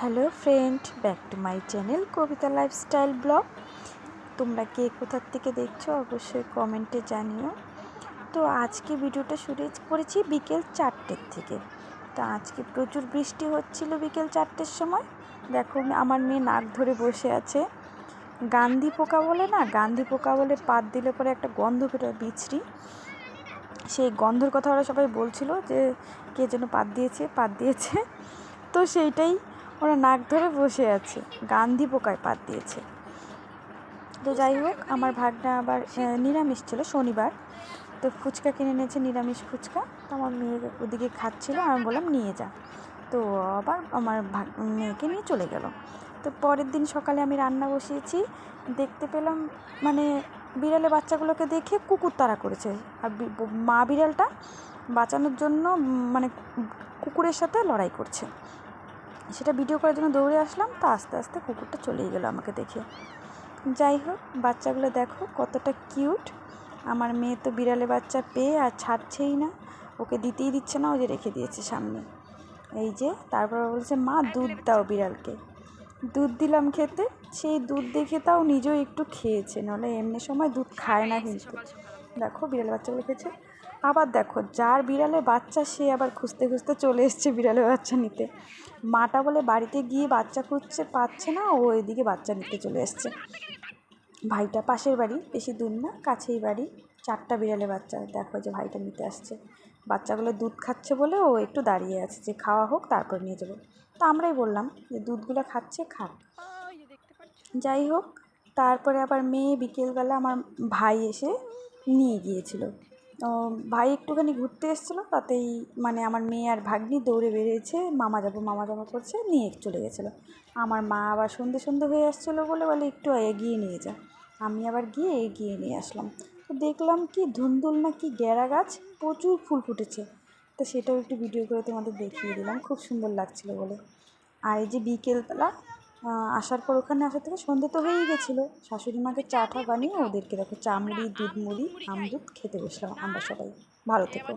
Hello friend, back to my channel Kabita lifestyle blog. তোমরা কে কোথার থেকে দেখছো অবশ্যই কমেন্টে জানিও। তো আজকে ভিডিওটা শুরু করেছি বিকেল 4টের থেকে। তো আজকে প্রচুর বৃষ্টি হচ্ছিল বিকেল 4টের সময়। দেখো আমার মেয়ে নাক ধরে বসে আছে। গান্ধী পোকা বলে না, গান্ধী পোকা বলে পাত দিলে পরে একটা গন্ধ বেরোয় বিছড়ি। সেই গন্ধর কথা ওরা সবাই বলছিল যে কে যেন পাত দিয়েছে। তো সেইটাই ওরা নাক ধরে বসে আছে, গান্ধী পোকায় পাত দিয়েছে। তো যাই হোক, আমার ভাগনা আবার নিরামিষ ছিল শনিবার, তো ফুচকা কিনে নিয়েছে, নিরামিষ ফুচকা। তো আমার মেয়ে ওদিকে খাচ্ছিলো, আমি বললাম নিয়ে যা। তো আবার আমার মেয়েকে নিয়ে চলে গেল। তো পরের দিন সকালে আমি রান্না বসিয়েছি, দেখতে পেলাম মানে বিড়ালে বাচ্চাগুলোকে দেখে কুকুর তাড়া করেছে। আর মা বিড়ালটা বাঁচানোর জন্য মানে কুকুরের সাথে লড়াই করছে। সেটা ভিডিও করার জন্য দৌড়ে আসলাম। তো আস্তে আস্তে কুকুরটা চলেই গেলো আমাকে দেখে। যাই হোক, বাচ্চাগুলো দেখো কতটা কিউট। আমার মেয়ে তো বিড়ালে বাচ্চা পেয়ে আর ছাড়ছেই না, ওকে দিতেই দিচ্ছে না, ও যে রেখে দিয়েছে সামনে। এই যে তারপর বলছে মা দুধ দাও বিড়ালকে। দুধ দিলাম খেতে, সেই দুধ দেখে তাও নিজেও একটু খেয়েছে, নাহলে এমনি সময় দুধ খায় না। কিন্তু দেখো বিড়ালের বাচ্চাগুলো খেয়েছে। আবার দেখো যার বিড়ালের বাচ্চা সে আবার খুঁজতে খুঁজতে চলে এসছে বিড়ালের বাচ্চা নিতে। মাটা বলে বাড়িতে গিয়ে বাচ্চা খুঁজছে, পাচ্ছে না, ও এদিকে বাচ্চা নিতে চলে এসছে। ভাইটা পাশের বাড়ি, বেশি দূর না, কাছেই বাড়ি। 4টা বিড়ালের বাচ্চা, দেখো যে ভাইটা নিতে আসছে। বাচ্চাগুলো দুধ খাচ্ছে বলে ও একটু দাঁড়িয়ে আছে যে খাওয়া হোক তারপর নিয়ে যাবো। তো আমরাই বললাম যে দুধগুলো খাচ্ছে, খাক। যাই হোক, তারপরে আবার মেয়ে বিকেলবেলা আমার ভাই এসে নিয়ে গিয়েছিল। ভাই একটুখানি ঘুরতে এসেছিলো, তাতেই মানে আমার মেয়ে আর ভাগ্নি দৌড়ে বেরিয়েছে, মামা যাবো করছে, নিয়ে চলে গেছিলো। আমার মা আবার সন্ধে হয়ে আসছিলো বলে একটু এগিয়ে নিয়ে যা। আমি আবার গিয়ে এগিয়ে নিয়ে আসলাম। তো দেখলাম কি ধুন্দুল না কি গ্যাড়া গাছ, প্রচুর ফুল ফুটেছে। তো সেটাও একটু ভিডিও করে তোমাদের দেখিয়ে দিলাম, খুব সুন্দর লাগছিলো বলে। আর এই যে বিকেলবেলা আসার পর ওখানে আসার থেকে সন্ধ্যে তো হয়েই গেছিলো, শাশুড়ি মাকে চা বানিয়ে ওদেরকে দেখো চা মুড়ি, দুধ মুড়ি, আম দুধ খেতে বসলাম আমরা সবাই। ভালো থেকো।